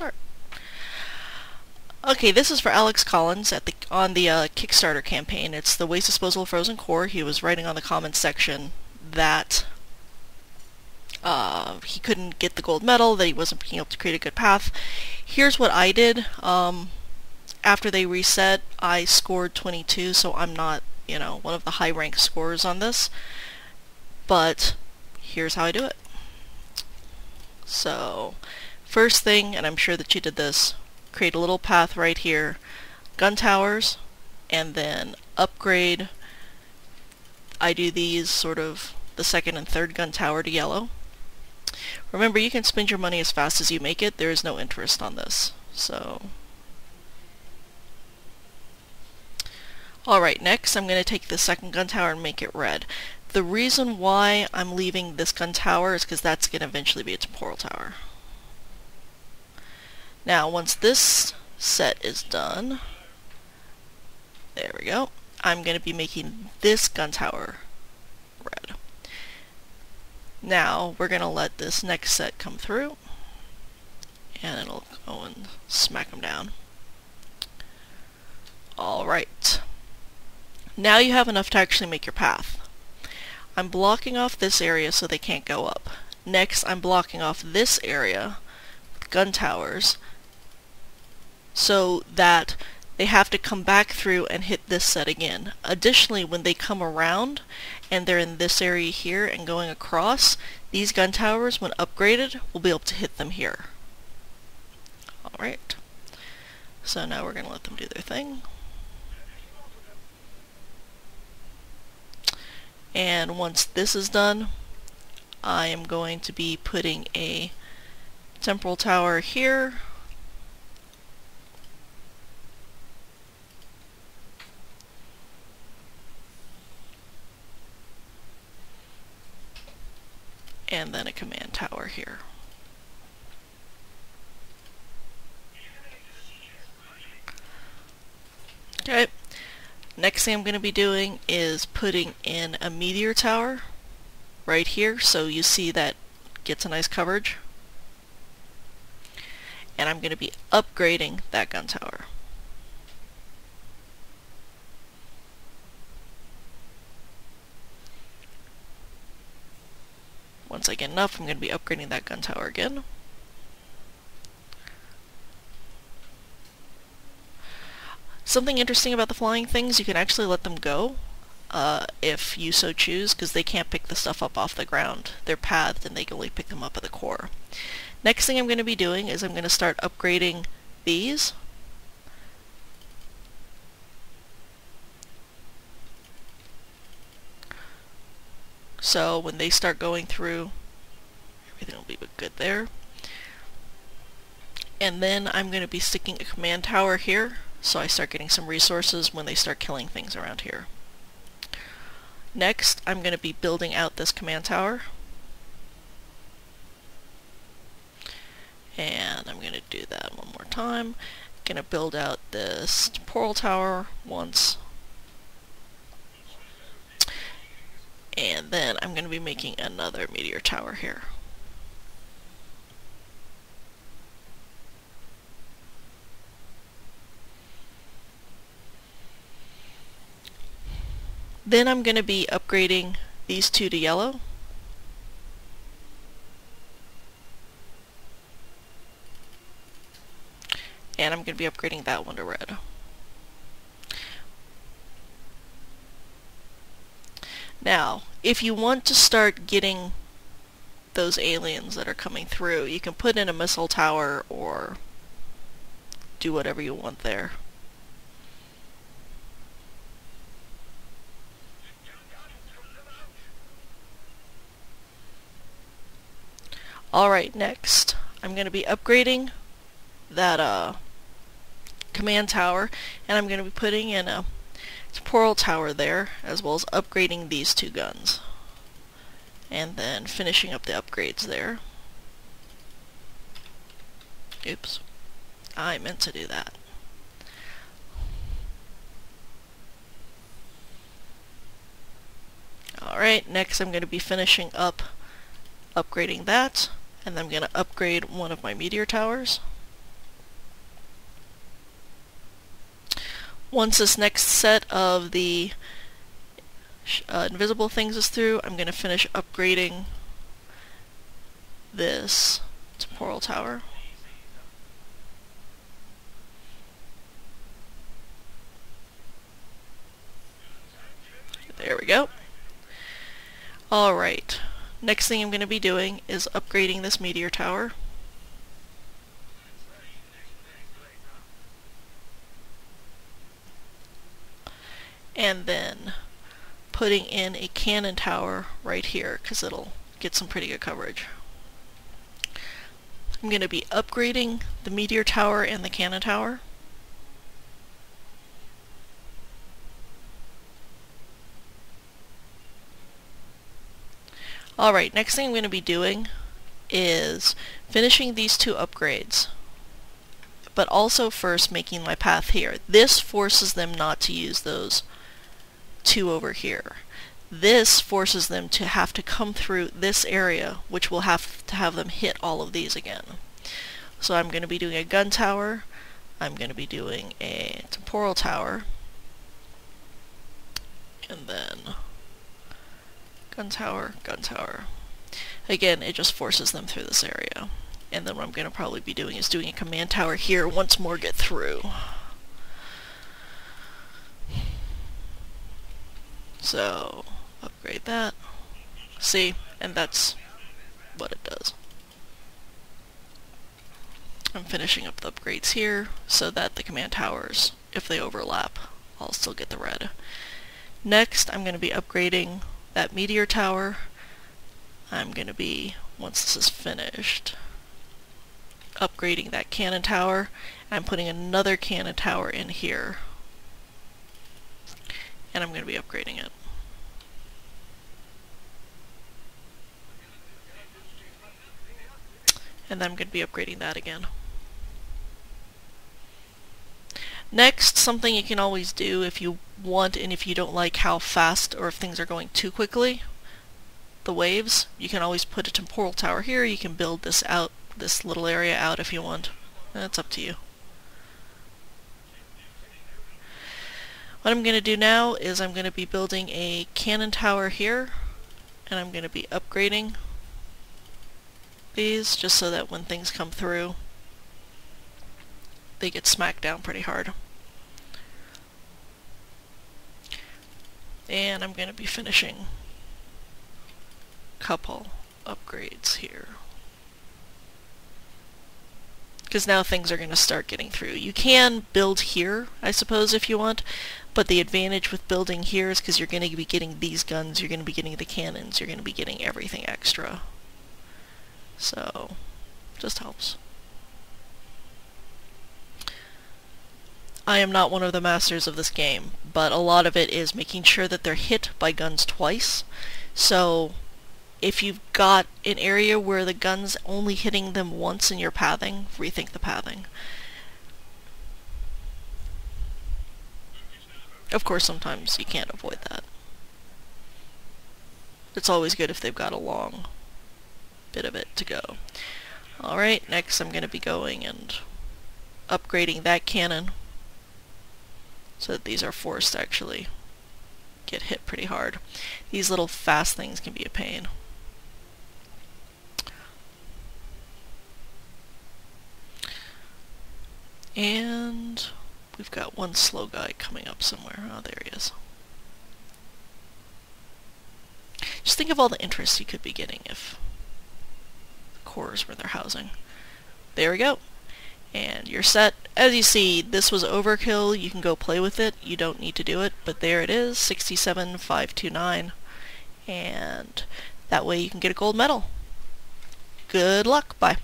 start. Okay, this is for Alex Collins on the Kickstarter campaign. It's the Waste Disposal Frozen Core. He was writing on the comments section that he couldn't get the gold medal, that he wasn't being able to create a good path. Here's what I did. After they reset, I scored 22, so I'm not, one of the high-ranked scorers on this. But here's how I do it. So, first thing, and I'm sure that you did this, create a little path right here, gun towers, and then upgrade. I do these sort of the second and third gun tower to yellow. Remember, you can spend your money as fast as you make it. There is no interest on this. So, alright, next I'm going to take the second gun tower and make it red. The reason why I'm leaving this gun tower is because that's going to eventually be a temporal tower. Now, once this set is done, there we go, I'm going to be making this gun tower red. Now, we're going to let this next set come through, and it'll go and smack them down. Alright. Now you have enough to actually make your path. I'm blocking off this area so they can't go up. Next, I'm blocking off this area with gun towers so that they have to come back through and hit this set again. Additionally, when they come around and they're in this area here and going across, these gun towers, when upgraded, will be able to hit them here. Alright, so now we're going to let them do their thing. And once this is done, I am going to be putting a temporal tower here. And then a command tower here. Okay. Next thing I'm going to be doing is putting in a meteor tower right here, so you see that gets a nice coverage. And I'm going to be upgrading that gun tower. Once I get enough, I'm going to be upgrading that gun tower again. Something interesting about the flying things, you can actually let them go if you so choose, because they can't pick the stuff up off the ground. They're pathed and they can only pick them up at the core. Next thing I'm going to be doing is I'm going to start upgrading these. So when they start going through, everything will be good there. And then I'm going to be sticking a command tower here, so I start getting some resources when they start killing things around here. Next, I'm going to be building out this command tower. And I'm going to do that one more time. I'm going to build out this temporal tower once. And then I'm going to be making another meteor tower here. Then I'm going to be upgrading these two to yellow. And I'm going to be upgrading that one to red. Now, if you want to start getting those aliens that are coming through, you can put in a missile tower or do whatever you want there. Alright, next, I'm going to be upgrading that command tower, and I'm going to be putting in a temporal tower there, as well as upgrading these two guns. And then finishing up the upgrades there. Oops. I meant to do that. Alright, next I'm going to be finishing up upgrading that, and then I'm going to upgrade one of my meteor towers. Once this next set of the invisible things is through, I'm going to finish upgrading this temporal tower. There we go. Alright, next thing I'm going to be doing is upgrading this meteor tower. And then putting in a cannon tower right here, because it'll get some pretty good coverage. I'm going to be upgrading the meteor tower and the cannon tower. Alright, next thing I'm going to be doing is finishing these two upgrades, but also first making my path here. This forces them not to use those two over here. This forces them to have to come through this area, which will have to have them hit all of these again. So I'm going to be doing a gun tower, I'm going to be doing a temporal tower, and then gun tower, gun tower. Again, it just forces them through this area. And then what I'm going to probably be doing is doing a command tower here once more get through. So, upgrade that. See, and that's what it does. I'm finishing up the upgrades here so that the command towers, if they overlap, I'll still get the red. Next, I'm going to be upgrading that meteor tower. I'm going to be, once this is finished, upgrading that cannon tower. I'm putting another cannon tower in here, and I'm going to be upgrading it. And then I'm going to be upgrading that again. Next, something you can always do if you want and if you don't like how fast or if things are going too quickly, the waves, you can always put a temporal tower here. You can build this out, this little area out if you want. That's up to you. What I'm going to do now is I'm going to be building a cannon tower here, and I'm going to be upgrading these just so that when things come through, they get smacked down pretty hard. And I'm going to be finishing a couple upgrades here, because now things are going to start getting through. You can build here, I suppose, if you want, but the advantage with building here is because you're going to be getting these guns, you're going to be getting the cannons, you're going to be getting everything extra. So, just helps. I am not one of the masters of this game, but a lot of it is making sure that they're hit by guns twice. So, if you've got an area where the gun's only hitting them once in your pathing, rethink the pathing. Of course, sometimes you can't avoid that. It's always good if they've got a long bit of it to go. Alright, next I'm going to be going and upgrading that cannon so that these are forced to actually get hit pretty hard. These little fast things can be a pain. And we've got one slow guy coming up somewhere. Oh, there he is. Just think of all the interest you could be getting if the cores were their housing. There we go. And you're set. As you see, this was overkill. You can go play with it. You don't need to do it, but there it is, 67,529. And that way you can get a gold medal. Good luck. Bye.